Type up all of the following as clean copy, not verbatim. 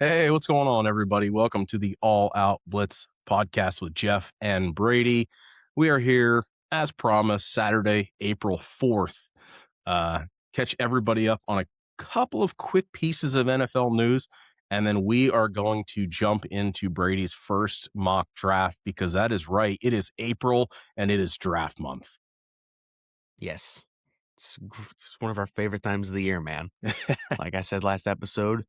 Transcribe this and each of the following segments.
Hey, what's going on, everybody? Welcome to the All Out Blitz podcast with Jeff and Brady. We are here, as promised, Saturday, April 4th. Catch everybody up on a couple of quick pieces of NFL news, and then we are going to jump into Brady's first mock draft because that is right. It is April, and it is draft month. Yes. It's one of our favorite times of the year, man. Like I said last episode,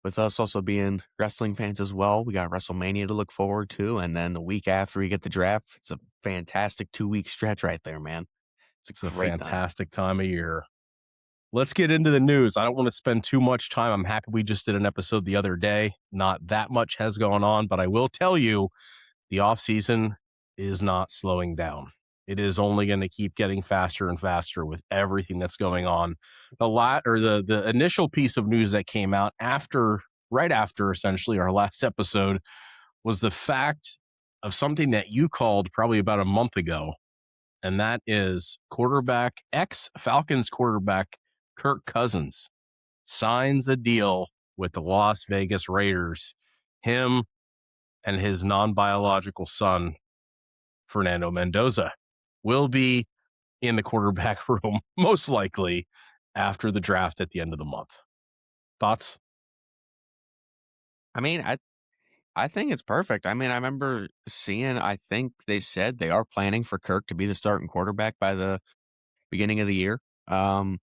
with us also being wrestling fans as well, we got WrestleMania to look forward to. And then the week after we get the draft, it's a fantastic 2-week stretch right there, man. It's It's a a great time. fantastic time of year. Let's get into the news. I don't want to spend too much time. I'm happy we just did an episode the other day. Not that much has gone on, but I will tell you the offseason is not slowing down. It is only going to keep getting faster and faster with everything that's going on. The initial piece of news that came out right after essentially our last episode was the fact of something that you called probably about a month ago, and that is ex-Falcons quarterback Kirk Cousins signs a deal with the Las Vegas Raiders. Him and his non-biological son, Fernando Mendoza, will be in the quarterback room, most likely after the draft at the end of the month. Thoughts? I mean, I think it's perfect. I mean, I remember seeing, I think they said they are planning for Kirk to be the starting quarterback by the beginning of the year. I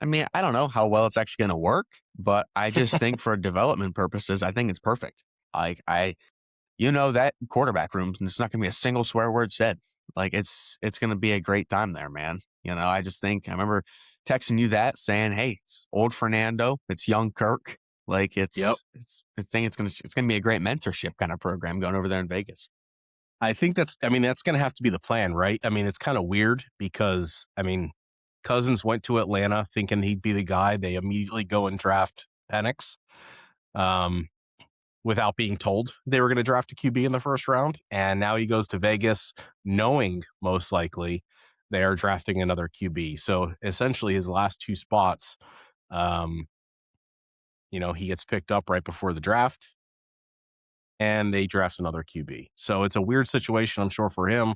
mean, I don't know how well it's actually going to work, but I just think for development purposes, I think it's perfect. Like that quarterback room, it's not going to be a single swear word said. Like it's going to be a great time there, man. I just think I remember texting you that saying, "Hey, it's old Fernando, it's young Kirk. Like Yep. I think it's gonna be a great mentorship kind of program going over there in Vegas." I think that's going to have to be the plan, right? I mean, it's kind of weird because, Cousins went to Atlanta thinking he'd be the guy. They immediately go and draft Penix. Without being told they were going to draft a QB in the first round. And now he goes to Vegas knowing most likely they are drafting another QB. So essentially his last two spots, he gets picked up right before the draft and they draft another QB. So it's a weird situation, I'm sure, for him.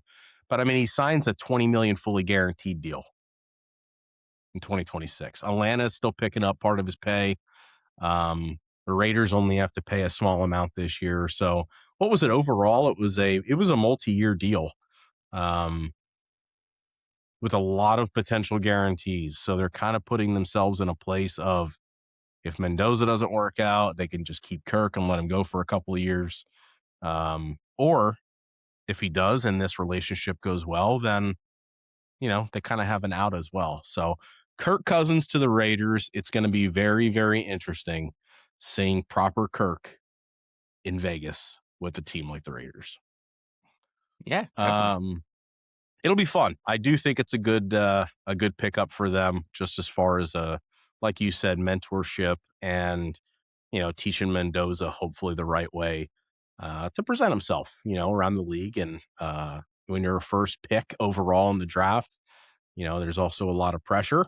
But I mean, he signs a $20 million fully guaranteed deal in 2026. Atlanta is still picking up part of his pay. The Raiders only have to pay a small amount this year. So what was it overall? It was a multi-year deal with a lot of potential guarantees. So they're kind of putting themselves in a place of if Mendoza doesn't work out, they can just keep Kirk and let him go for a couple of years. Or if he does and this relationship goes well, then, they kind of have an out as well. So Kirk Cousins to the Raiders, it's going to be very, very interesting seeing proper Kirk in Vegas with a team like the Raiders. Yeah, definitely. It'll be fun. I do think it's a good pickup for them, just as far as like you said, mentorship and teaching Mendoza hopefully the right way to present himself, around the league. And when you're a first pick overall in the draft, there's also a lot of pressure.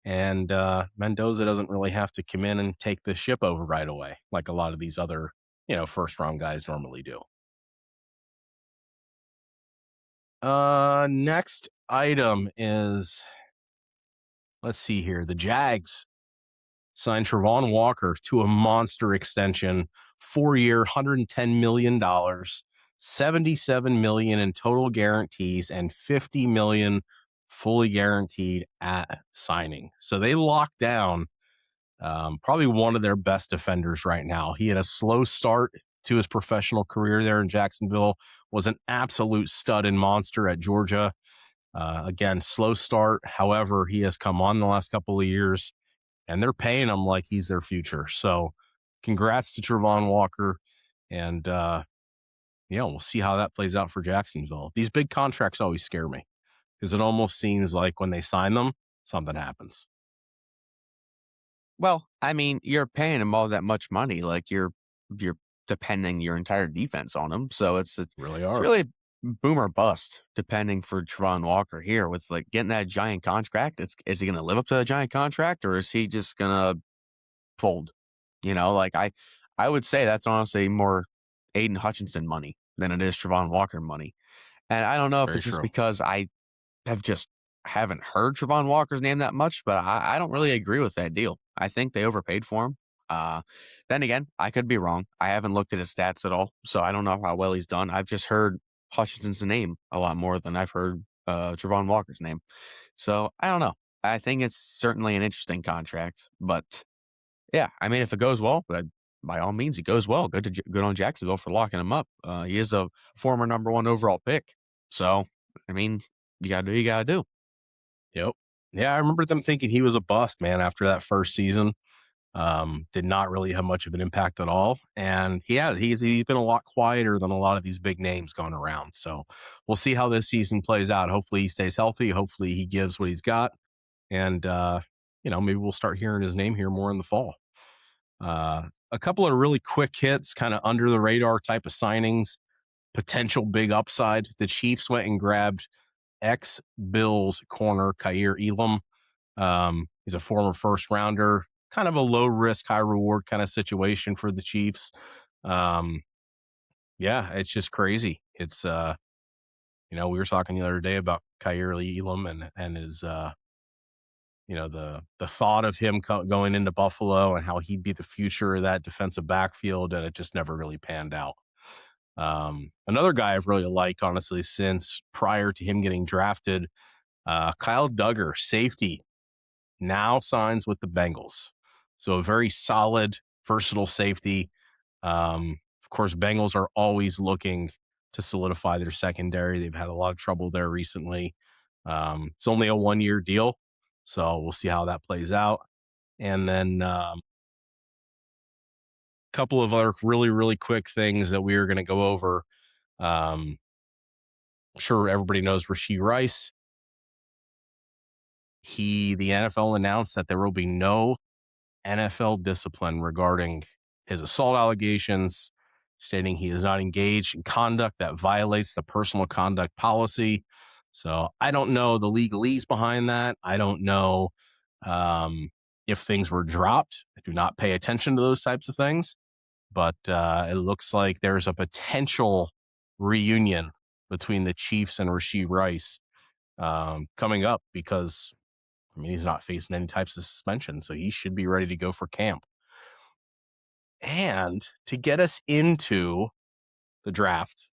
And Mendoza doesn't really have to come in and take the ship over right away, like a lot of these other, first round guys normally do. Next item is, let's see here. The Jags signed Travon Walker to a monster extension, 4-year, $110 million, $77 million in total guarantees, and $50 million fully guaranteed at signing. So they locked down probably one of their best defenders right now. He had a slow start to his professional career there in Jacksonville, was an absolute stud and monster at Georgia. Again, slow start. However, he has come on the last couple of years, and they're paying him like he's their future. So congrats to Travon Walker. And, we'll see how that plays out for Jacksonville. These big contracts always scare me because it almost seems like when they sign them, something happens. Well, I mean, you're paying him all that much money, like you're depending your entire defense on him. So Really it's are. really boom or bust depending for Travon Walker here with like getting that giant contract. Is he going to live up to the giant contract or is he just going to fold? Like I would say that's honestly more Aiden Hutchinson money than it is Travon Walker money. And I don't know if Very it's just true. because I have just haven't heard Travon Walker's name that much, but I don't really agree with that deal. I think they overpaid for him. Uh, then again, I could be wrong. I haven't looked at his stats at all, so I don't know how well he's done. I've just heard Hutchinson's name a lot more than I've heard Travon Walker's name. So I don't know. I think it's certainly an interesting contract, but yeah, I mean, if it goes well, by all means, it goes well. Good on Jacksonville for locking him up. He is a former number one overall pick, so I mean, you gotta do what you gotta do. Yep. Yeah, I remember them thinking he was a bust, man, after that first season. Did not really have much of an impact at all. And he's been a lot quieter than a lot of these big names going around. So we'll see how this season plays out. Hopefully he stays healthy. Hopefully he gives what he's got. And maybe we'll start hearing his name here more in the fall. A couple of really quick hits, kind of under the radar type of signings, potential big upside. The Chiefs went and grabbed ex-Bills corner Kaiir Elam. He's a former first rounder, kind of a low risk, high reward kind of situation for the Chiefs. Um, yeah, it's just crazy. It's we were talking the other day about Kaiir Elam and his the thought of him going into Buffalo and how he'd be the future of that defensive backfield, and it just never really panned out. Another guy I've really liked, honestly, since prior to him getting drafted, Kyle Duggar, safety, now signs with the Bengals. So a very solid, versatile safety. Of course, Bengals are always looking to solidify their secondary. They've had a lot of trouble there recently. It's only a 1-year deal, so we'll see how that plays out. And then a couple of other really, really quick things that we are going to go over. I'm sure everybody knows Rashee Rice. The NFL announced that there will be no NFL discipline regarding his assault allegations, stating he is not engaged in conduct that violates the personal conduct policy. So I don't know the legalese behind that. I don't know if things were dropped. I do not pay attention to those types of things, but it looks like there's a potential reunion between the Chiefs and Rashee Rice coming up because he's not facing any types of suspension, so he should be ready to go for camp. And to get us into the draft,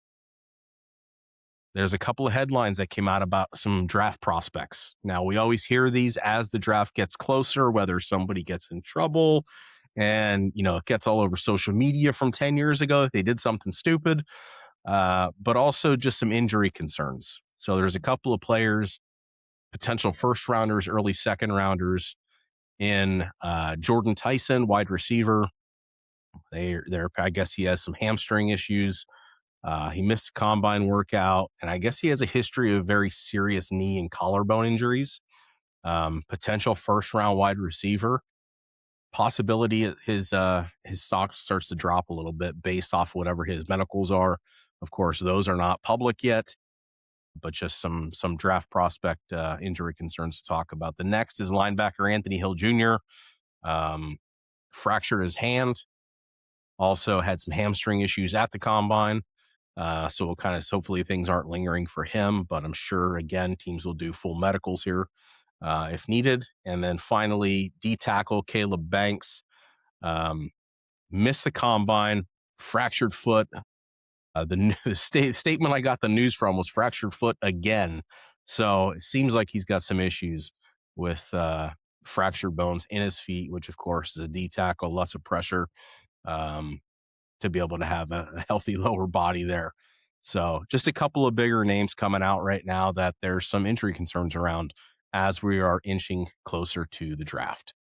there's a couple of headlines that came out about some draft prospects. Now, we always hear these as the draft gets closer, whether somebody gets in trouble and, it gets all over social media from 10 years ago if they did something stupid, but also just some injury concerns. So there's a couple of players, potential first rounders, early second rounders in Jordan Tyson, wide receiver. I guess he has some hamstring issues. He missed a combine workout, and I guess he has a history of very serious knee and collarbone injuries. Potential first round wide receiver. Possibility his stock starts to drop a little bit based off whatever his medicals are. Of course, those are not public yet, but just some draft prospect injury concerns to talk about. The next is linebacker Anthony Hill Jr. Fractured his hand. Also had some hamstring issues at the combine. So we'll hopefully things aren't lingering for him, but I'm sure, again, teams will do full medicals here if needed. And then finally, D tackle Caleb Banks missed the combine, fractured foot. The statement I got the news from was fractured foot again. So it seems like he's got some issues with fractured bones in his feet, which of course is a D tackle, lots of pressure. To be able to have a healthy lower body there. So just a couple of bigger names coming out right now that there's some injury concerns around as we are inching closer to the draft.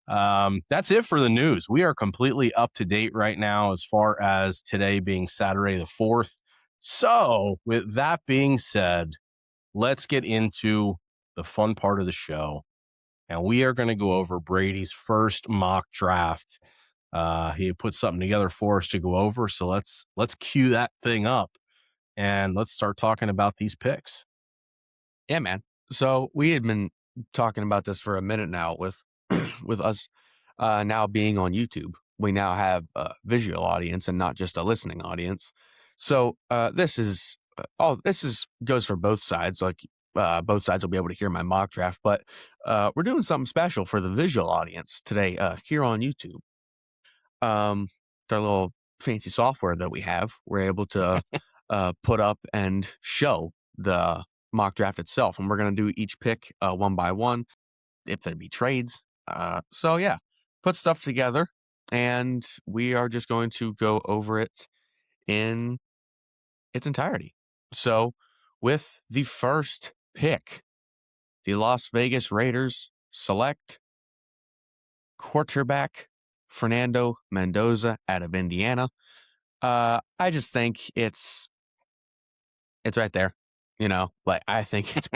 That's it for the news. We are completely up to date right now as far as today being Saturday the 4th. So with that being said, let's get into the fun part of the show. And we are going to go over Brady's first mock draft. He put something together for us to go over. So let's cue that thing up and let's start talking about these picks. Yeah, man. So we had been talking about this for a minute now with with us now being on YouTube, we now have a visual audience and not just a listening audience. So this is this is goes for both sides. Like both sides will be able to hear my mock draft, but we're doing something special for the visual audience today here on YouTube. With our little fancy software that we have, we're able to put up and show the mock draft itself, and we're going to do each pick one by one if there'd be trades. So yeah, put stuff together, and we are just going to go over it in its entirety. So, with the first pick, the Las Vegas Raiders select quarterback Fernando Mendoza out of Indiana. I just think it's right there. You know, like I think it's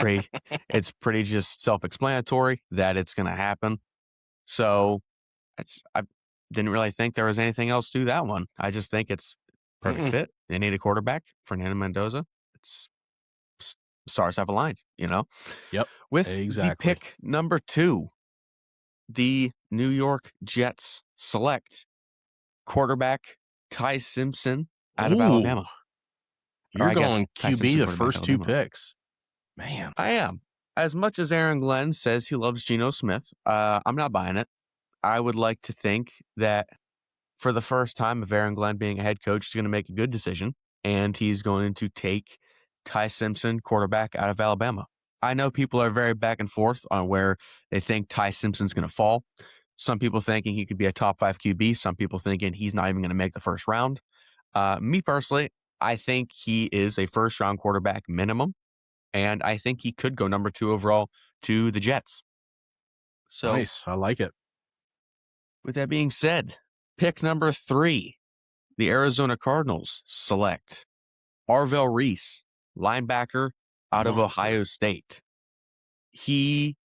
pretty just self-explanatory that it's going to happen. So I didn't really think there was anything else to that one. I just think it's perfect Mm-mm. fit. They need a quarterback, Fernando Mendoza. It's s- stars have aligned, you know. Yep, With the exactly. pick number 2, the New York Jets select quarterback Ty Simpson out of Ooh, Alabama. Or you're I guess going Ty QB Simpson, the quarterback first 2 Alabama. picks. Man, I am. As much as Aaron Glenn says he loves Geno Smith, I'm not buying it. I would like to think that for the first time of Aaron Glenn being a head coach, he's going to make a good decision, and he's going to take Ty Simpson, quarterback out of Alabama. I know people are very back and forth on where they think Ty Simpson's going to fall. Some people thinking he could be a top 5 QB. Some people thinking he's not even going to make the first round. Me personally, I think he is a first round quarterback minimum, and I think he could go number 2 overall to the Jets. So, nice. I like it. with that being said, pick number 3, the Arizona Cardinals select Arvell Reese, linebacker out of Monster. Ohio State. He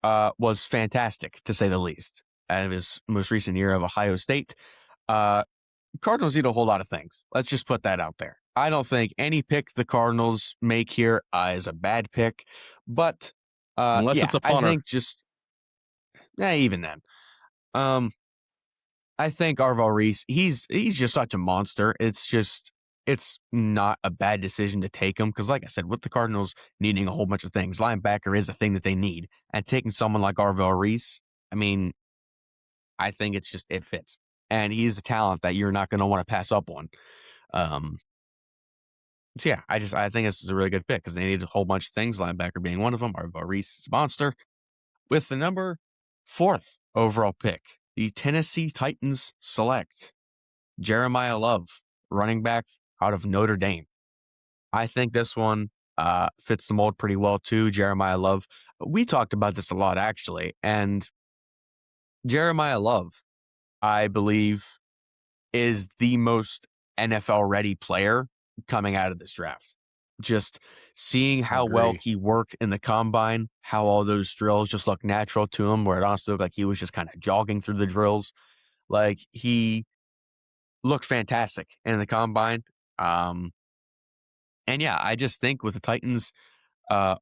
was fantastic, to say the least, out of his most recent year of Ohio State. Uh, Cardinals need a whole lot of things. Let's just put that out there. I don't think any pick the Cardinals make here is a bad pick, but Unless yeah, it's a I punter. think just even then. Um, I think Arvell Reese, he's just such a monster. It's not a bad decision to take him because, like I said, with the Cardinals needing a whole bunch of things, linebacker is a thing that they need, and taking someone like Arvell Reese, I mean, I think it fits, and he's a talent that you're not going to want to pass up on. Um, so yeah, I think this is a really good pick because they need a whole bunch of things, linebacker being one of them. Arvell Reese is a monster. With the number 4th overall pick, the Tennessee Titans select Jeremiah Love, running back out of Notre Dame. I think this one fits the mold pretty well too. Jeremiah Love. We talked about this a lot actually, and Jeremiah Love, I believe, is the most NFL ready player coming out of this draft. Just seeing how well Agree. he worked in the combine, how all those drills just look natural to him, where it honestly looked like he was just kind of jogging through the drills. Like he looked fantastic in the combine. Um, and yeah, I just think with the Titans,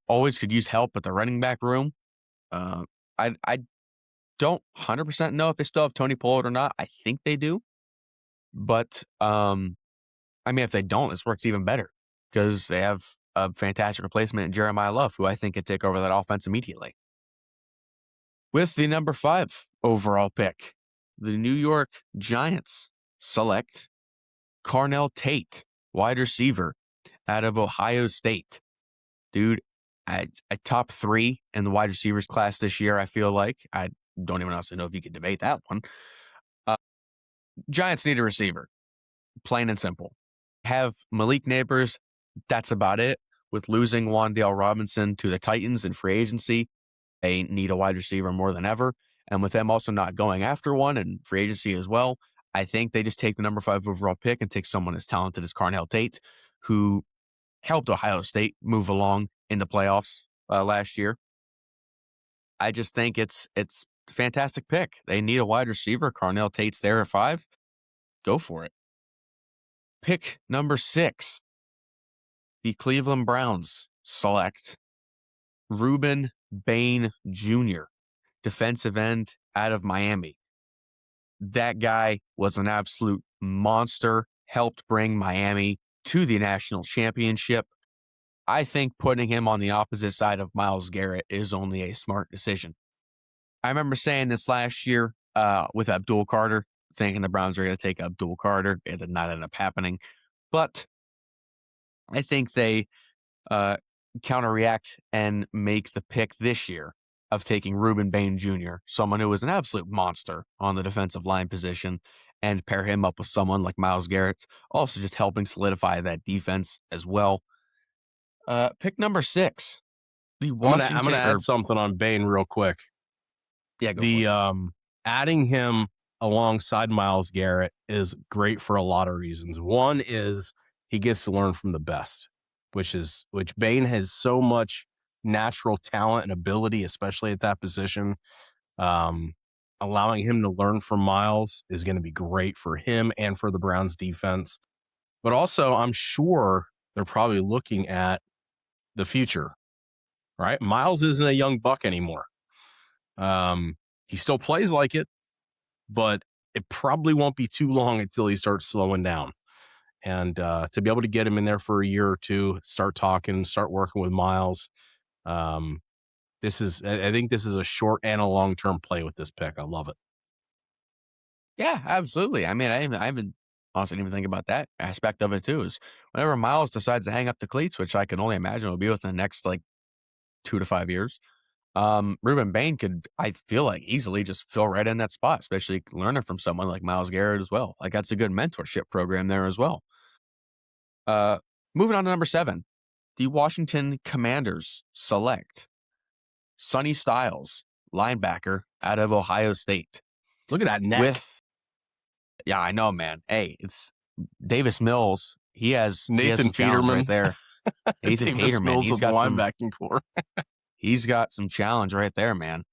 always could use help at the running back room. Uh, I don't 100% know if they still have Tony Pollard or not. I think they do, but I mean, if they don't, this works even better because they have a fantastic replacement in Jeremiah Love, who I think could take over that offense immediately. With the number 5 overall pick, the New York Giants select Carnell Tate, wide receiver out of Ohio State. Dude, a top 3 in the wide receivers class this year, I feel like. I don't even honestly know if you could debate that one. Uh, Giants need a receiver, plain and simple. Have Malik Neighbors, that's about it. With losing Wan'Dale Robinson to the Titans in free agency, they need a wide receiver more than ever. And with them also not going after one in free agency as well, I think they just take the number 5 overall pick and take someone as talented as Carnell Tate, who helped Ohio State move along in the playoffs last year. I just think it's a fantastic pick. They need a wide receiver. Carnell Tate's there at 5. Go for it. Pick number 6. The Cleveland Browns select Reuben Bain Jr., defensive end out of Miami. That guy was an absolute monster, helped bring Miami to the national championship. I think putting him on the opposite side of Myles Garrett is only a smart decision. I remember saying this last year with Abdul Carter, thinking the Browns were going to take Abdul Carter. It did not end up happening. But I think they counterreact and make the pick this year of taking Reuben Bain Jr., someone who was an absolute monster on the defensive line position, and pair him up with someone like Myles Garrett, also just helping solidify that defense as well. Pick number 6, the I'm gonna Washington. add something on Bain real quick. Yeah, go for The it. adding him alongside Myles Garrett is great for a lot of reasons. One is he gets to learn from the best, which Bain has so much natural talent and ability, especially at that position. Um, Allowing him to learn from Myles is going to be great for him and for the Browns defense. But also, I'm sure they're probably looking at the future, right? Myles isn't a young buck anymore. He still plays like it, but it probably won't be too long until he starts slowing down. And to be able to get him in there for a year or two, start talking, start working with Myles. I think this is a short and a long-term play with this pick. I love it. Yeah, absolutely. I mean, I haven't honestly didn't even think about that aspect of it too. Is whenever Miles decides to hang up the cleats, which I can only imagine will be within the next like 2 to 5 years, Reuben Bain could, I feel like, easily just fill right in that spot, especially learning from someone like Myles Garrett as well. Like that's a good mentorship program there as well. Uh, Moving on to number 7, the Washington Commanders select Sonny Styles, linebacker out of Ohio State. Look at that neck. With Yeah, I know, man. Hey, it's Davis Mills. He has Nathan some challenge right Peterman. there. Nathan Davis Peterman. Mills of the linebacking core. He's got some challenge right there, man.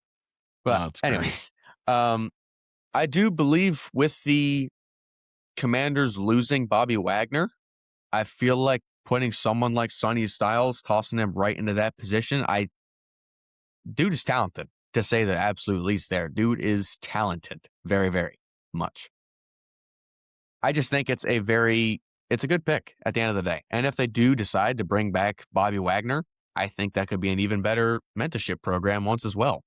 But Oh, that's great. anyways, um, I do believe with the Commanders losing Bobby Wagner, I feel like putting someone like Sonny Styles, tossing him right into that position. Dude is talented, to say the absolute least there. Dude is talented. Very, very much. I just think it's a good pick at the end of the day. And if they do decide to bring back Bobby Wagner, I think that could be an even better mentorship program as well,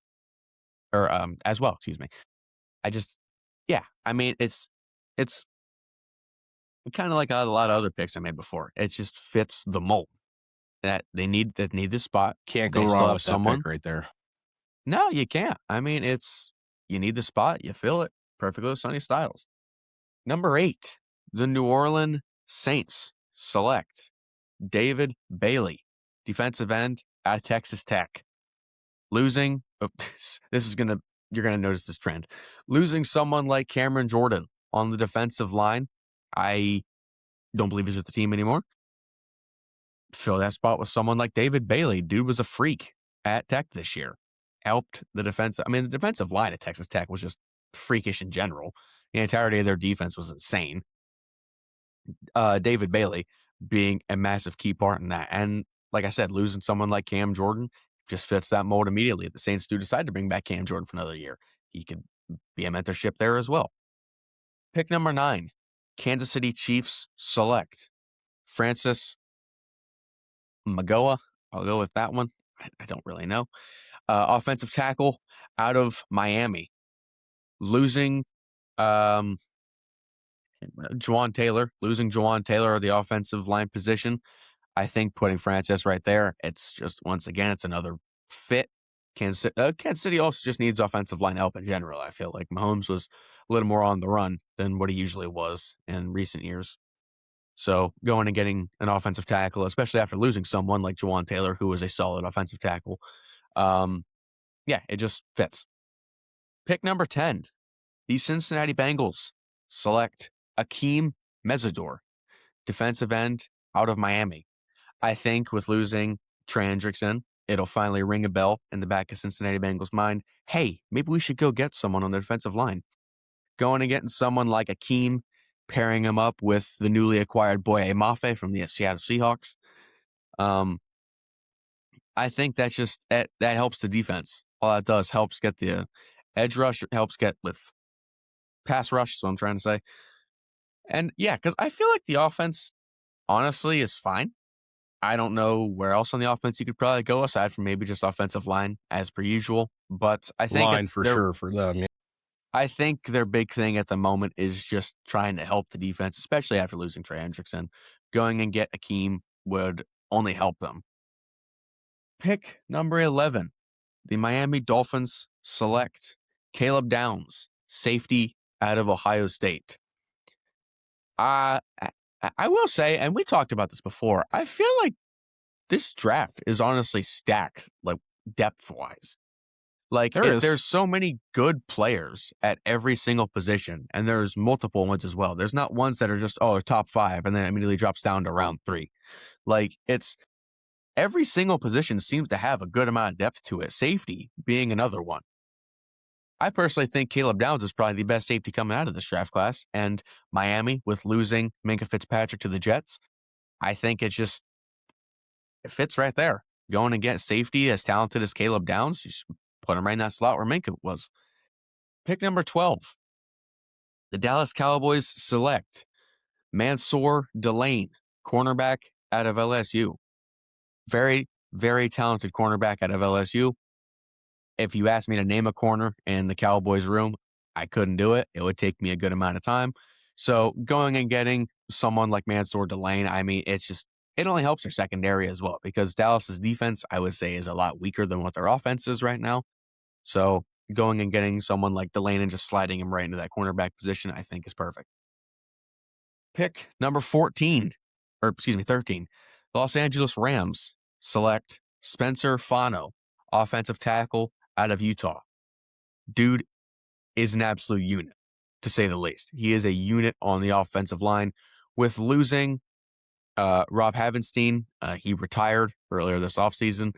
excuse me. Yeah, I mean, it's kind of like a lot of other picks I made before. It just fits the mold that they need this spot. Can't They go still wrong have with that someone. pick right there. No, you can't. I mean, you need the spot, you fill it perfectly with Sonny Styles. Number 8, the New Orleans Saints select David Bailey, defensive end out of Texas Tech. Losing, you're gonna notice this trend. Losing someone like Cameron Jordan on the defensive line, I don't believe he's with the team anymore. Fill that spot with someone like David Bailey. Dude was a freak at Tech this year. Helped the the defensive line at Texas Tech was just freakish in general. The entirety of their defense was insane. David Bailey being a massive key part in that. And like I said, losing someone like Cam Jordan just fits that mold immediately. If the Saints do decide to bring back Cam Jordan for another year, he could be a mentorship there as well. Pick number 9, Kansas City Chiefs select Francis Magoa. I'll go with that one. I don't really know. Offensive tackle out of Miami. Losing Juwan Taylor, the offensive line position. I think putting Francis right there, it's just, once again, it's another fit. Kansas City also just needs offensive line help in general. I feel like Mahomes was a little more on the run than what he usually was in recent years. So going and getting an offensive tackle, especially after losing someone like Juwan Taylor, who was a solid offensive tackle, yeah, it just fits. Pick number 10, the Cincinnati Bengals select Akeem Mesidor, defensive end out of Miami. I think with losing Trey Hendrickson, it'll finally ring a bell in the back of Cincinnati Bengals' mind. Hey, maybe we should go get someone on the defensive line. Going and getting someone like Akeem, pairing him up with the newly acquired Boye Mafe from the Seattle Seahawks. I think that helps the defense all that does helps get the edge rush, helps get with pass rush, so I'm trying to say. And yeah, because I feel like the offense, honestly, is fine. I don't know where else on the offense you could probably go aside from maybe just offensive line as per usual. But Line for sure for them. Yeah. I think their big thing at the moment is just trying to help the defense, especially after losing Trey Hendrickson. Going and get Akeem would only help them. Pick number 11. The Miami Dolphins select Caleb Downs, safety out of Ohio State. I I will say, and we talked about this before, I feel like this draft is honestly stacked, like depth-wise. Like, There is. there's so many good players at every single position, and there's multiple ones as well. There's not ones that are just, oh, top 5, and then immediately drops down to round 3. Like, it's every single position seems to have a good amount of depth to it, safety being another one. I personally think Caleb Downs is probably the best safety coming out of this draft class, and Miami, with losing Minkah Fitzpatrick to the Jets, I think it fits right there. Going and get safety as talented as Caleb Downs, you just put him right in that slot where Minkah was. Pick number 12. The Dallas Cowboys select Mansour Delane, cornerback out of LSU. Very, very talented cornerback out of LSU. If you asked me to name a corner in the Cowboys room, I couldn't do it. It would take me a good amount of time. So going and getting someone like Mansour Delane, I mean, it only helps their secondary as well because Dallas's defense, I would say, is a lot weaker than what their offense is right now. So going and getting someone like Delane and just sliding him right into that cornerback position, I think is perfect. Pick number 13. The Los Angeles Rams select Spencer Fano, offensive tackle out of Utah. Dude is an absolute unit, to say the least. He is a unit on the offensive line. With losing Rob Havenstein, he retired earlier this offseason.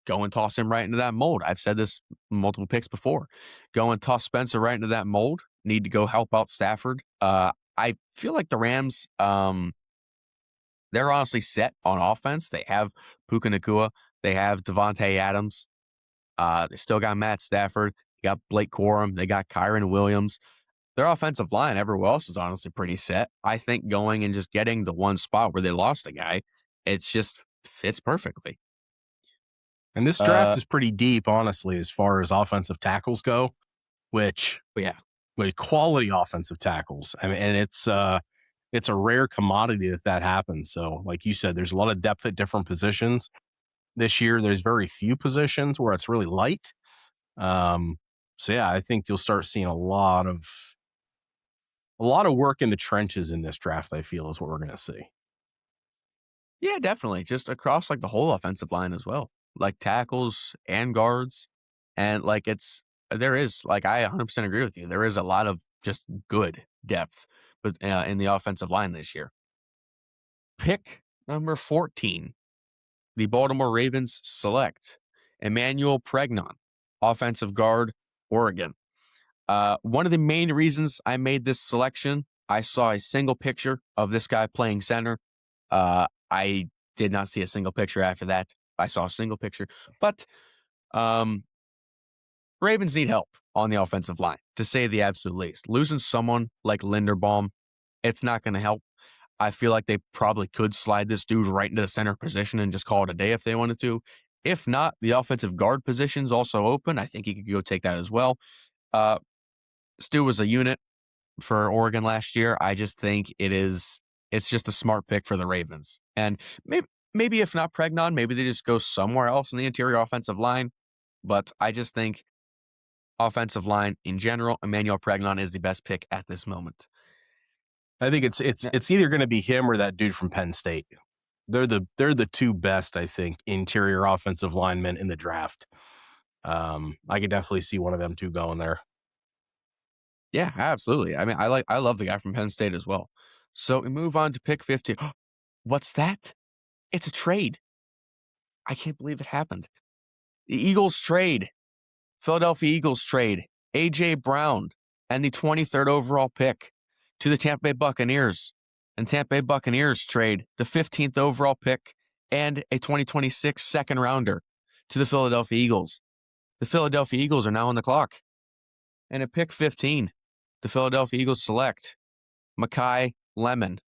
Go and toss him right into that mold. I've said this multiple picks before. Go and toss Spencer right into that mold. Need to go help out Stafford. I feel like the Rams, they're honestly set on offense. They have Puka Nacua. They have Devontae Adams. They still got Matt Stafford. They got Blake Corum. They got Kyron Williams. Their offensive line, everywhere else, is honestly pretty set. I think going and just getting the one spot where they lost a guy, it's just fits perfectly. And this draft is pretty deep, honestly, as far as offensive tackles go, which Yeah. with quality offensive tackles. I mean, and it's a rare commodity that happens. So, like you said, there's a lot of depth at different positions. This year, there's very few positions where it's really light. So yeah, I think you'll start seeing a lot of work in the trenches in this draft. I feel is what we're going to see. Yeah, definitely. Just across like the whole offensive line as well, like tackles and guards. And like there is, like, I 100% agree with you. There is a lot of just good depth but in the offensive line this year. Pick number 14. The Baltimore Ravens select Emmanuel Pregnon, offensive guard, Oregon. One of the main reasons I made this selection, I saw a single picture of this guy playing center. I did not see a single picture after that. I saw a single picture. But Ravens need help on the offensive line, to say the absolute least. Losing someone like Linderbaum, it's not going to help. I feel like they probably could slide this dude right into the center position and just call it a day if they wanted to. If not, the offensive guard position's also open. I think he could go take that as well. Stu was a unit for Oregon last year. I just think it's just a smart pick for the Ravens. And maybe if not Pregnon, maybe they just go somewhere else in the interior offensive line. But I just think offensive line in general, Emmanuel Pregnon is the best pick at this moment. I think it's either going to be him or that dude from Penn State. They're the two best, I think, interior offensive linemen in the draft. I could definitely see one of them two going there. Yeah, absolutely. I mean, I love the guy from Penn State as well. So we move on to pick 15. What's that? It's a trade. I can't believe it happened. The Eagles trade. Philadelphia Eagles trade A.J. Brown and the 23rd overall pick to the Tampa Bay Buccaneers. And Tampa Bay Buccaneers trade the 15th overall pick and a 2026 second rounder to the Philadelphia Eagles. The Philadelphia Eagles are now on the clock. And at pick 15, the Philadelphia Eagles select Mekhi Lemon,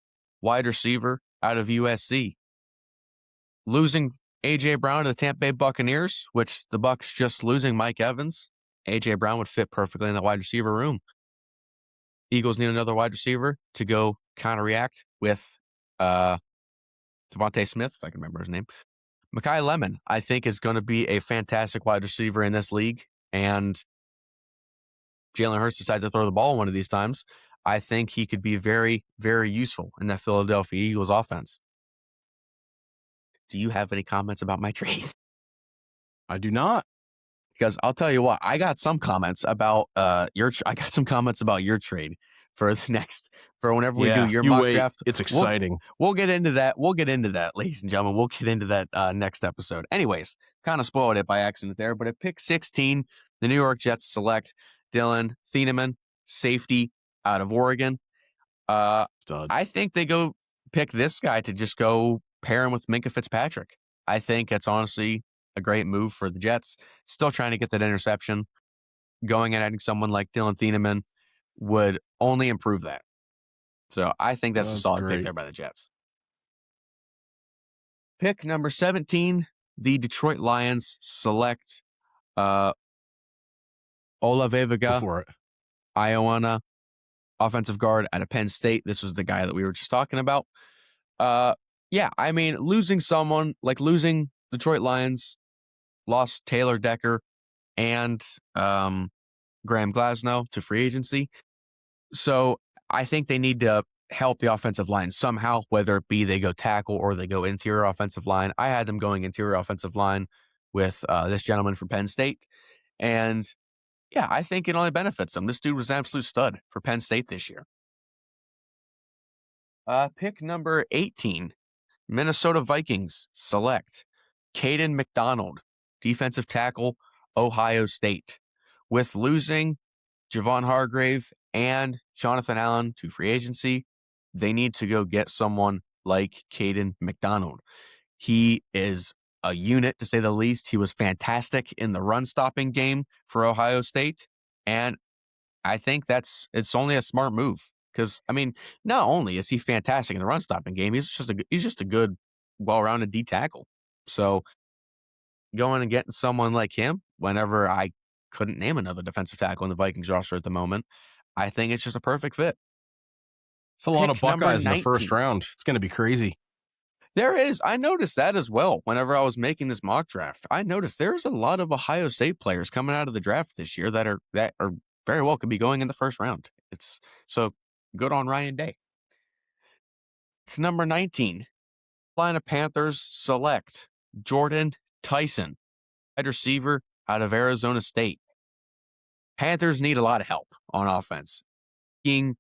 wide receiver out of USC. Losing A.J. Brown to the Tampa Bay Buccaneers, which the Bucs just losing Mike Evans. A.J. Brown would fit perfectly in the wide receiver room. Eagles need another wide receiver to go counter-react with Devontae Smith, if I can remember his name. Mekhi Lemon, I think, is going to be a fantastic wide receiver in this league. And Jalen Hurts decided to throw the ball one of these times. I think he could be very, very useful in that Philadelphia Eagles offense. Do you have any comments about my trade? I do not. Because I'll tell you what, I got some comments about your trade for the next whenever we do your you mock wait. draft. It's exciting. We'll get into that. We'll get into that, ladies and gentlemen. We'll get into that next episode. Anyways, kind of spoiled it by accident there, but at pick 16, the New York Jets select Dylan Thieneman, safety out of Oregon. Stud. I think they go pick this guy to just go pair him with Minkah Fitzpatrick. I think it's honestly a great move for the Jets. Still trying to get that interception. Going and adding someone like Dylan Thieneman would only improve that. So I think that's a solid pick there by the Jets. Pick number 17, the Detroit Lions select Olavega Ioana, offensive guard out of Penn State. This was the guy that we were just talking about. Yeah, I mean, losing Detroit Lions, lost Taylor Decker and Graham Glasnow to free agency. So I think they need to help the offensive line somehow, whether it be they go tackle or they go interior offensive line. I had them going interior offensive line with this gentleman from Penn State. And yeah, I think it only benefits them. This dude was an absolute stud for Penn State this year. Pick number 18, Minnesota Vikings select Caden McDonald, defensive tackle, Ohio State. With losing Javon Hargrave and Jonathan Allen to free agency, they need to go get someone like Caden McDonald. He is a unit, to say the least. He was fantastic in the run-stopping game for Ohio State, and I think it's only a smart move. Because, I mean, not only is he fantastic in the run-stopping game, he's just a good, well-rounded D tackle. So going and getting someone like him, whenever I couldn't name another defensive tackle in the Vikings roster at the moment, I think it's just a perfect fit. It's a lot of Buckeyes in the first round. It's going to be crazy. There is. I noticed that as well. Whenever I was making this mock draft, I noticed there's a lot of Ohio State players coming out of the draft this year that are very well could be going in the first round. It's so good on Ryan Day. Number 19, Carolina Panthers select Jordan Tyson, wide receiver out of Arizona State. Panthers need a lot of help on offense. Being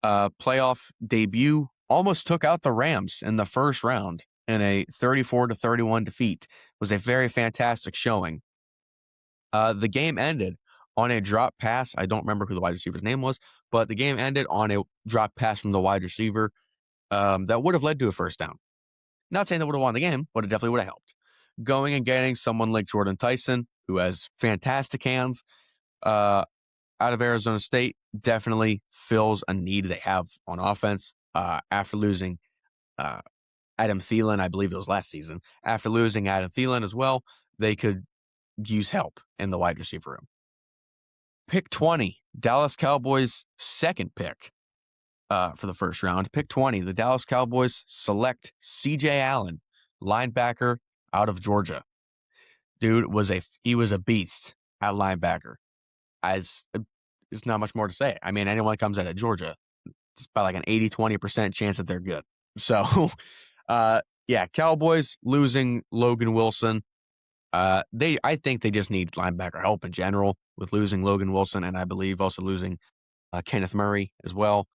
playoff debut, almost took out the Rams in the first round in a 34-31 defeat. It was a very fantastic showing. The game ended on a drop pass. I don't remember who the wide receiver's name was, but the game ended on a drop pass from the wide receiver that would have led to a first down. Not saying that would have won the game, but it definitely would have helped. Going and getting someone like Jordan Tyson, who has fantastic hands, out of Arizona State, definitely fills a need they have on offense. After losing Adam Thielen, I believe it was last season, after losing Adam Thielen as well, they could use help in the wide receiver room. Pick 20, Dallas Cowboys' second pick for the first round. Pick 20, the Dallas Cowboys select C.J. Allen, linebacker out of Georgia. Dude was a beast at linebacker. There's not much more to say. I mean, anyone that comes out of Georgia, it's about like an 80-20% chance that they're good. So, yeah, Cowboys losing Logan Wilson. I think they just need linebacker help in general with losing Logan Wilson, and I believe also losing Kenneth Murray as well.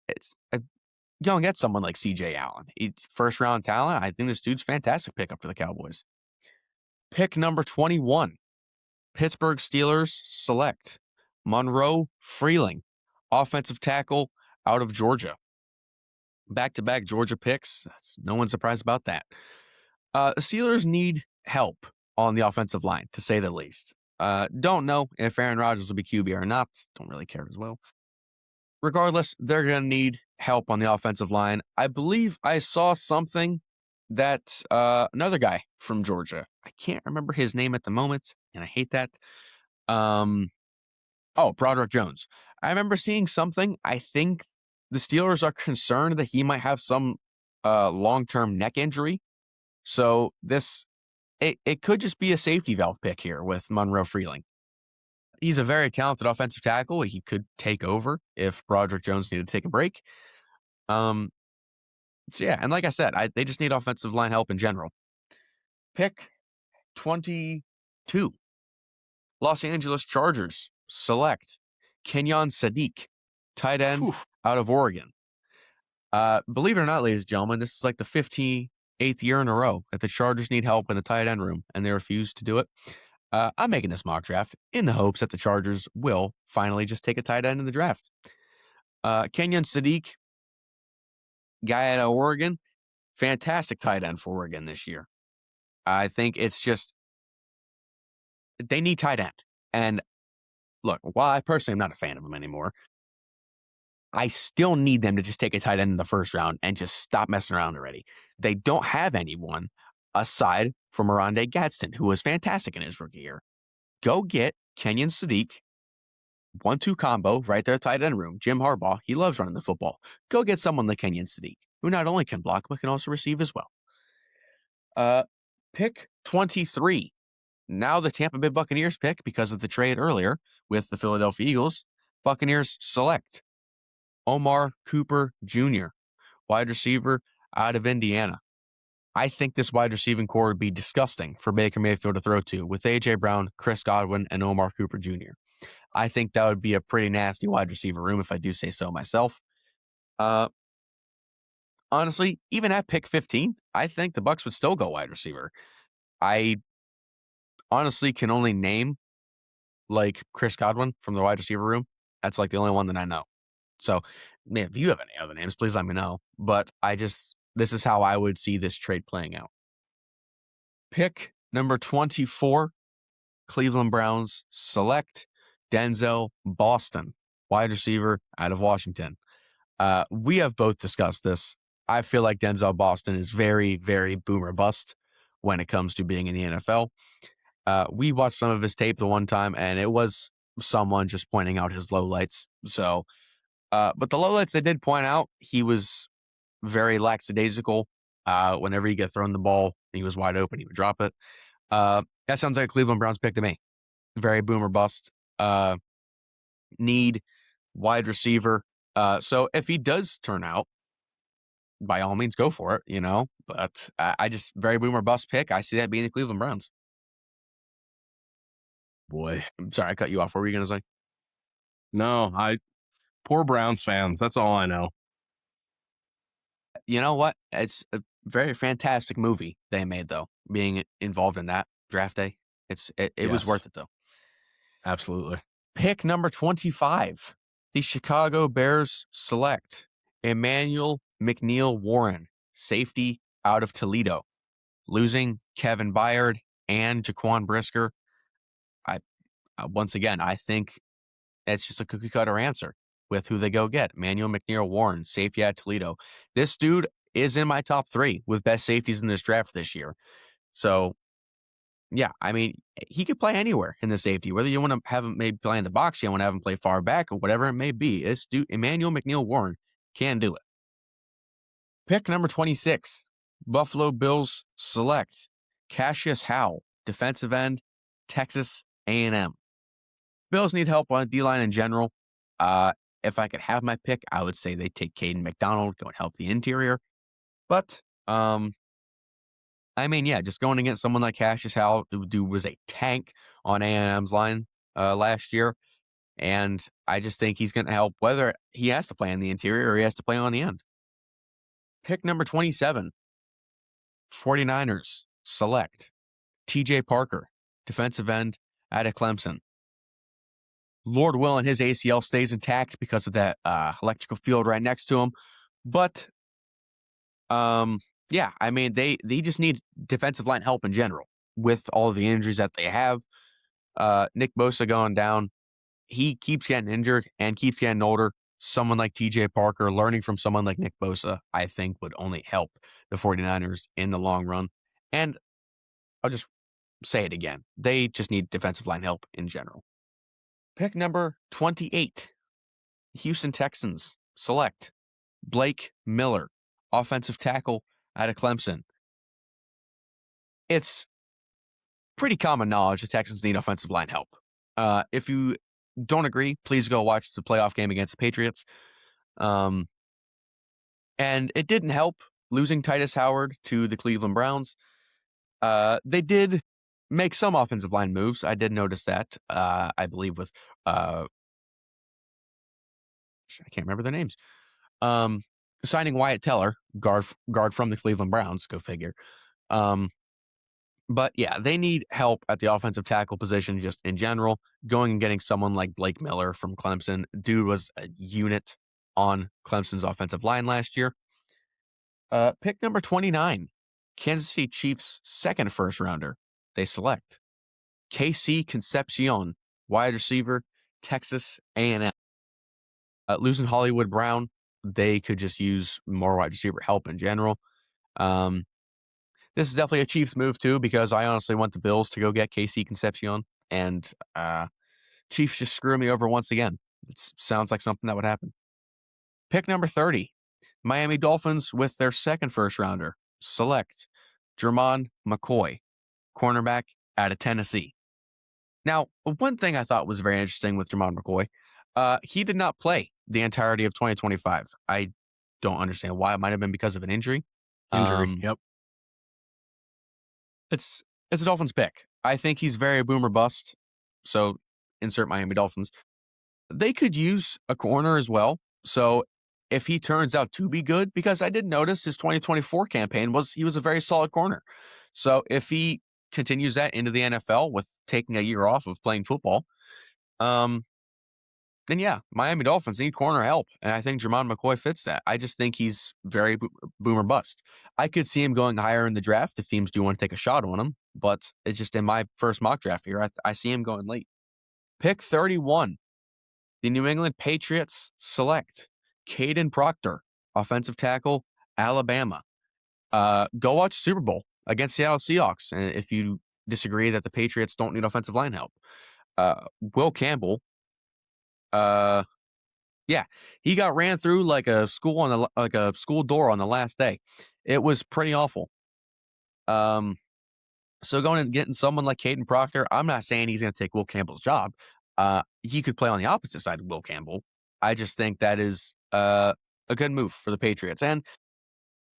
It's you don't get someone like C.J. Allen. It's first round talent. I think this dude's fantastic pickup for the Cowboys. Pick number 21, Pittsburgh Steelers select Monroe Freeling, offensive tackle out of Georgia. Back-to-back Georgia picks. No one's surprised about that. The Steelers need help on the offensive line, to say the least. Don't know if Aaron Rodgers will be QB or not. Don't really care as well. Regardless, they're going to need help on the offensive line. I believe I saw something that another guy from Georgia, I can't remember his name at the moment, and I hate that. Broderick Jones. I remember seeing something. I think the Steelers are concerned that he might have some long-term neck injury. So it could just be a safety valve pick here with Monroe Freeling. He's a very talented offensive tackle. He could take over if Broderick Jones needed to take a break. So yeah, and like I said, they just need offensive line help in general. Pick 22. Los Angeles Chargers select Kenyon Sadiq, tight end out of Oregon. Believe it or not, ladies and gentlemen, this is like the 58th year in a row that the Chargers need help in the tight end room, and they refuse to do it. I'm making this mock draft in the hopes that the Chargers will finally just take a tight end in the draft. Kenyon Sadiq, guy out of Oregon, fantastic tight end for Oregon this year. I think it's just they need tight end. And look, while I personally am not a fan of them anymore, I still need them to just take a tight end in the first round and just stop messing around already. They don't have anyone aside from Oronde Gadsden, who was fantastic in his rookie year. Go get Kenyon Sadiq, 1-2 combo right there, tight end room. Jim Harbaugh, he loves running the football. Go get someone like Kenyon Sadiq, who not only can block, but can also receive as well. Pick 23. Now the Tampa Bay Buccaneers pick, because of the trade earlier with the Philadelphia Eagles. Buccaneers select Omar Cooper Jr., wide receiver out of Indiana. I think this wide receiving core would be disgusting for Baker Mayfield to throw to with A.J. Brown, Chris Godwin, and Omar Cooper Jr. I think that would be a pretty nasty wide receiver room, if I do say so myself. Honestly, even at pick 15, I think the Bucs would still go wide receiver. I honestly can only name like Chris Godwin from the wide receiver room. That's like the only one that I know. So, man, if you have any other names, please let me know. But this is how I would see this trade playing out. Pick number 24, Cleveland Browns select Denzel Boston, wide receiver out of Washington. We have both discussed this. I feel like Denzel Boston is very, very boomer bust when it comes to being in the NFL. We watched some of his tape the one time, and it was someone just pointing out his lowlights. So, but the lowlights they did point out, he was very lackadaisical. Whenever he got thrown the ball, he was wide open, he would drop it. That sounds like a Cleveland Browns pick to me. Very boomer bust. Need wide receiver. So if he does turn out, by all means, go for it, But I just, very boomer bust pick. I see that being the Cleveland Browns. Boy. I'm sorry, I cut you off. What were you going to say? No, poor Browns fans. That's all I know. You know what? It's a very fantastic movie they made, though, being involved in that draft day. It was worth it, though. Absolutely. Pick number 25. The Chicago Bears select Emmanuel McNeil Warren, safety out of Toledo. Losing Kevin Byard and Jaquan Brisker. Once again, I think it's just a cookie cutter answer with who they go get. Emmanuel McNeil Warren, safety at Toledo. This dude is in my top 3 with best safeties in this draft this year. So, yeah, I mean, he could play anywhere in the safety. Whether you want to have him maybe play in the box, you want to have him play far back, or whatever it may be. This dude, Emmanuel McNeil Warren, can do it. Pick number 26. Buffalo Bills select Cassius Howell, defensive end, Texas A&M. Bills need help on D-line in general. If I could have my pick, I would say they take Caden McDonald, go and help the interior. But, I mean, yeah, just going against someone like Cassius Howell, who was a tank on A&M's line last year. And I just think he's going to help, whether he has to play in the interior or he has to play on the end. Pick number 27. 49ers select TJ Parker, defensive end out of Clemson. Lord willing, his ACL stays intact because of that electrical field right next to him. But, yeah, I mean, they just need defensive line help in general. with all the injuries that they have, Nick Bosa going down, he keeps getting injured and keeps getting older. Someone like TJ Parker learning from someone like Nick Bosa, I think would only help the 49ers in the long run. And I'll just say it again. They just need defensive line help in general. Pick number 28, Houston Texans select Blake Miller, offensive tackle out of Clemson. It's pretty common knowledge the Texans need offensive line help. If you don't agree, please go watch the playoff game against the Patriots. And it didn't help losing Titus Howard to the Cleveland Browns. They did make some offensive line moves. I did notice that. I believe with I can't remember their names. Signing Wyatt Teller, guard from the Cleveland Browns. Go figure. But yeah, they need help at the offensive tackle position just in general. Going and getting someone like Blake Miller from Clemson. Dude was a unit on Clemson's offensive line last year. Pick number 29, Kansas City Chiefs' second first rounder. They select KC Concepcion, wide receiver, Texas A&M. Losing Hollywood Brown, they could just use more wide receiver help in general. This is definitely a Chiefs move too, because I honestly want the Bills to go get KC Concepcion, and Chiefs just screw me over once again. It sounds like something that would happen. Pick number 30, Miami Dolphins with their second first rounder. Select Jermon McCoy, cornerback out of Tennessee. Now, one thing I thought was very interesting with Jermon McCoy, he did not play the entirety of 2025. I don't understand why. It might have been because of an injury. Yep. It's a Dolphins pick. I think he's very boomer bust. So insert Miami Dolphins. They could use a corner as well. So if he turns out to be good, because I did notice his 2024 campaign he was a very solid corner. So if he continues that into the NFL with taking a year off of playing football, then yeah, Miami Dolphins need corner help. And I think Jermon McCoy fits that. I just think he's very boomer bust. I could see him going higher in the draft if teams do want to take a shot on him, but it's just in my first mock draft here, I see him going late. Pick 31, the New England Patriots select Caden Proctor, offensive tackle, Alabama. Go watch Super Bowl against Seattle Seahawks. And if you disagree that the Patriots don't need offensive line help, Will Campbell, yeah, he got ran through like a school door on the last day. It was pretty awful. So going and getting someone like Caden Proctor, I'm not saying he's going to take Will Campbell's job. He could play on the opposite side of Will Campbell. I just think that is a good move for the Patriots. And,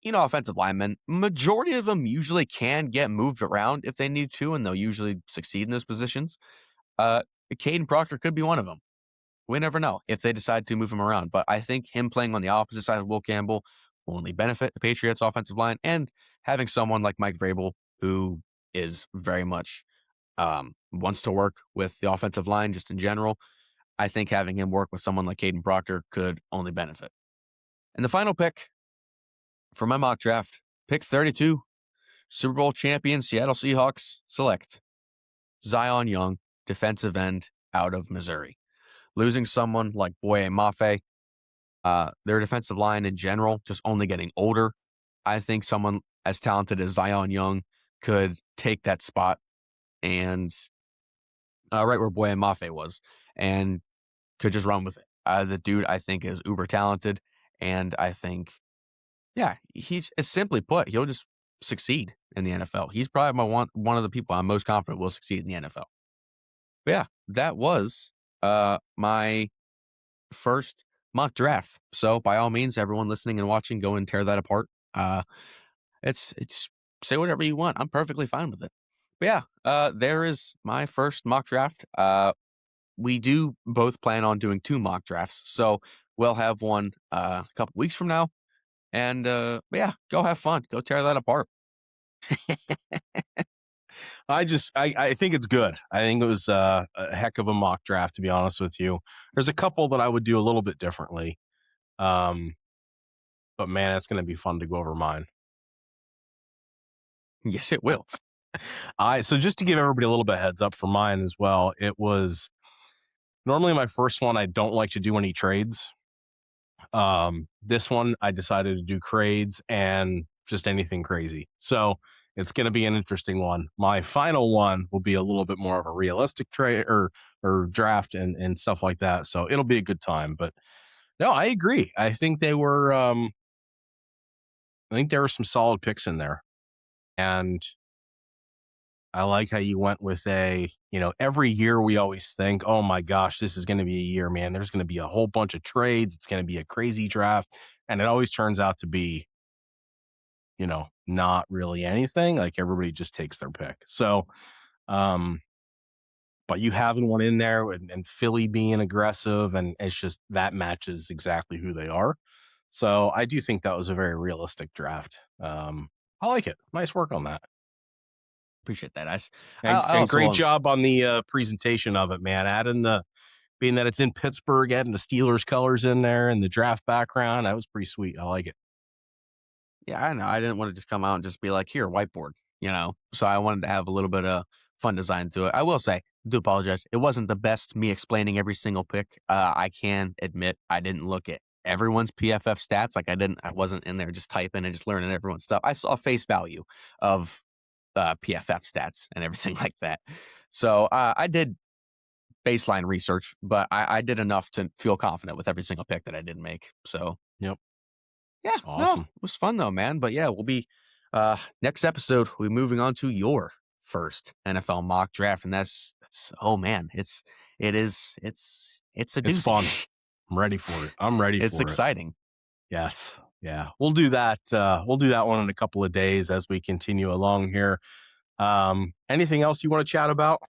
offensive linemen, majority of them usually can get moved around if they need to, and they'll usually succeed in those positions. Caden Proctor could be one of them. We never know if they decide to move him around. But I think him playing on the opposite side of Will Campbell will only benefit the Patriots' offensive line, and having someone like Mike Vrabel, who is very much wants to work with the offensive line just in general, I think having him work with someone like Caden Proctor could only benefit. And the final pick for my mock draft, pick 32, Super Bowl champion Seattle Seahawks select Zion Young, defensive end out of Missouri. Losing someone like Boye Mafe, their defensive line in general just only getting older. I think someone as talented as Zion Young could take that spot and right where Boye Mafe was, and could just run with it. The dude, I think, is uber talented, and I think, yeah, he's simply put, he'll just succeed in the NFL. He's probably one of the people I'm most confident will succeed in the NFL. But yeah, that was my first mock draft. So by all means, everyone listening and watching, go and tear that apart. It's say whatever you want. I'm perfectly fine with it. But yeah, there is my first mock draft. We do both plan on doing 2 mock drafts, so we'll have one a couple weeks from now. And yeah, go have fun. Go tear that apart. I think it's good. I think it was a heck of a mock draft, to be honest with you. There's a couple that I would do a little bit differently. But man, it's going to be fun to go over mine. Yes, it will. So just to give everybody a little bit of heads up for mine as well, it was normally my first one. I don't like to do any trades. This one I decided to do trades and just anything crazy. So it's going to be an interesting one. My final one will be a little bit more of a realistic trade or draft and stuff like that. So it'll be a good time. But no, I agree. I think there were some solid picks in there. And I like how you went with every year we always think, oh my gosh, this is going to be a year, man. There's going to be a whole bunch of trades. It's going to be a crazy draft. And it always turns out to be, not really anything. Like everybody just takes their pick. So, um, but you having one in there and Philly being aggressive, and it's just that matches exactly who they are. So I do think that was a very realistic draft. I like it. Nice work on that. Appreciate that. I And also great want job on the presentation of it, man. Being that it's in Pittsburgh, adding the Steelers colors in there and the draft background, that was pretty sweet. I like it. Yeah, I know. I didn't want to just come out and just be like, here, whiteboard, you know? So I wanted to have a little bit of fun design to it. I will say, do apologize. It wasn't the best me explaining every single pick. I can admit I didn't look at everyone's PFF stats. Like I wasn't in there just typing and just learning everyone's stuff. I saw face value of PFF stats and everything like that. So I did baseline research, but I did enough to feel confident with every single pick that I did make. So Yep. yeah, no, Awesome. it was fun though, man. But yeah, we'll be next episode, we'll be moving on to your first NFL mock draft. And that's oh man, it's a It's fun. doozy. I'm ready for it. I'm ready It's for it. exciting. Yes. Yeah. We'll do that. We'll do that one in a couple of days as we continue along here. Anything else you want to chat about?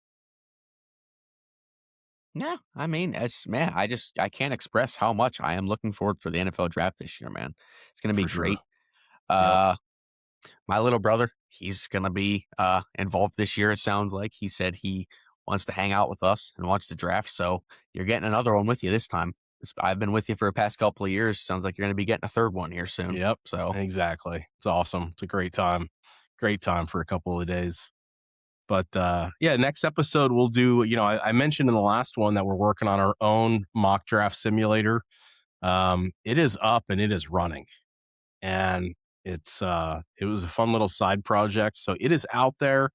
Yeah, I mean, it's man, I can't express how much I am looking forward for the NFL draft this year, man. It's gonna be For sure. great. Yep. Uh my little brother, he's gonna be involved this year, it sounds like. He said he wants to hang out with us and watch the draft. So you're getting another one with you this time. I've been with you for the past couple of years. Sounds like you're gonna be getting a third one here soon. Yep. So Exactly. It's awesome. It's a great time. Great time for a couple of days. But yeah, next episode we'll do, I mentioned in the last one that we're working on our own mock draft simulator. It is up and it is running. And it was a fun little side project. So it is out there.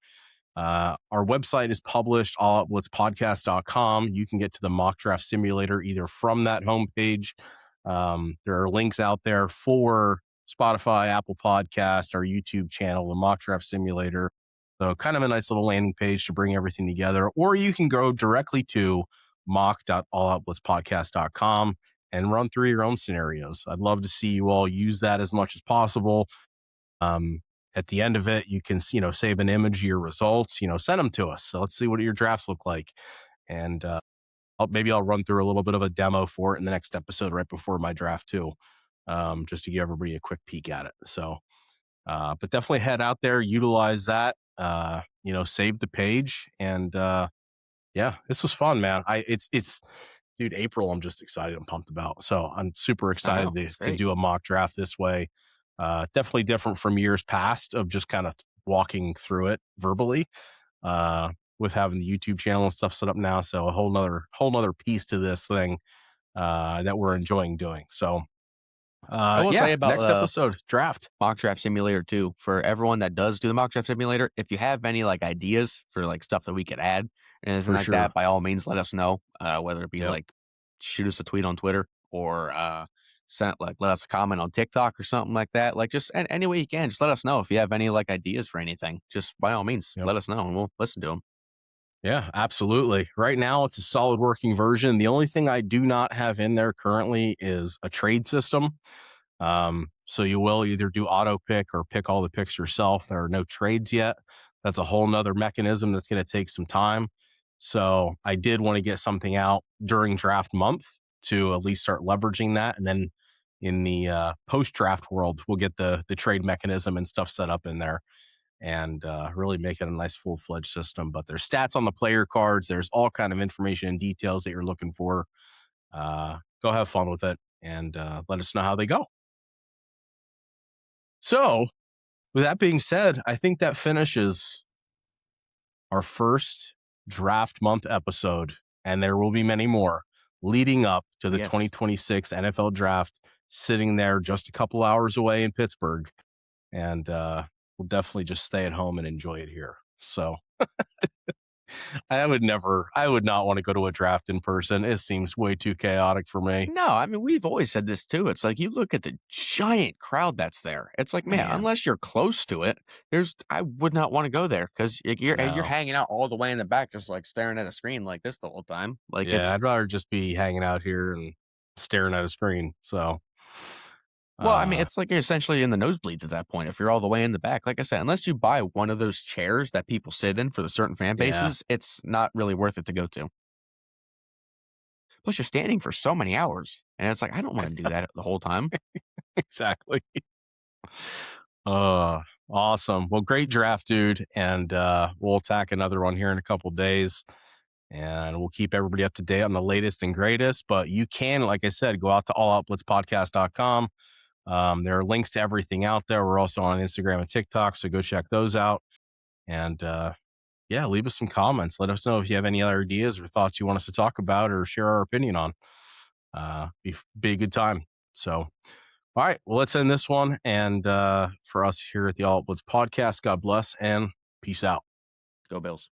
Our website is published, alloutblitzpodcast.com. You can get to the mock draft simulator either from that homepage. There are links out there for Spotify, Apple Podcast, our YouTube channel, the mock draft simulator. So kind of a nice little landing page to bring everything together. Or you can go directly to mock.alloutblitzpodcast.com and run through your own scenarios. I'd love to see you all use that as much as possible. At the end of it, you can, save an image of your results, send them to us. So let's see what your drafts look like. And maybe I'll run through a little bit of a demo for it in the next episode right before my draft too, just to give everybody a quick peek at it. So, but definitely head out there, utilize that, save the page. And yeah, this was fun, man. It's dude, April, I'm just excited and pumped about. So I'm super I excited know, to, it's to great. do a mock draft this way. Definitely different from years past of just kind of walking through it verbally, uh, with having the YouTube channel and stuff set up now. So a whole nother piece to this thing, that we're enjoying doing. So, I will yeah, say about next episode draft mock draft simulator too, for everyone that does do the mock draft simulator, if you have any like ideas for like stuff that we could add or anything for like sure. that, by all means let us know. Whether it be Yep. like shoot us a tweet on Twitter or let us a comment on TikTok or something like that. Like just any way you can, just let us know if you have any like ideas for anything. Just by all means, Yep. let us know and we'll listen to them. Yeah, absolutely. Right now, it's a solid working version. The only thing I do not have in there currently is a trade system. So you will either do auto pick or pick all the picks yourself. There are no trades yet. That's a whole nother mechanism that's going to take some time. So I did want to get something out during draft month to at least start leveraging that. And then in the post draft world, we'll get the trade mechanism and stuff set up in there and really make it a nice full-fledged system. But there's stats on the player cards. There's all kind of information and details that you're looking for. Go have fun with it and let us know how they go. So with that being said, I think that finishes our first draft month episode, and there will be many more leading up to the Yes. 2026 NFL draft, sitting there just a couple hours away in Pittsburgh. And we'll definitely just stay at home and enjoy it here. So I would not want to go to a draft in person. It seems way too chaotic for me. No, I mean, we've always said this too. It's like you look at the giant crowd that's there. It's like, man, Man, unless you're close to it, I would not want to go there because you're no. hanging out all the way in the back, just like staring at a screen like this the whole time. Like Yeah, it's I'd rather just be hanging out here and staring at a screen. So, well, I mean, uh, it's like you're essentially in the nosebleeds at that point if you're all the way in the back. Like I said, unless you buy one of those chairs that people sit in for the certain fan yeah, bases, it's not really worth it to go to. Plus, you're standing for so many hours, and it's like I don't want to do that the whole time. exactly. Uh, awesome. Well, great draft, dude. And we'll attack another one here in a couple days. And we'll keep everybody up to date on the latest and greatest. But you can, like I said, go out to alloutblitzpodcast.com. There are links to everything out there. We're also on Instagram and TikTok, so go check those out. And yeah, leave us some comments. Let us know if you have any other ideas or thoughts you want us to talk about or share our opinion on. Be a good time. So, all right, well, let's end this one. And for us here at the All Out Blitz podcast, God bless and peace out. Go Bills.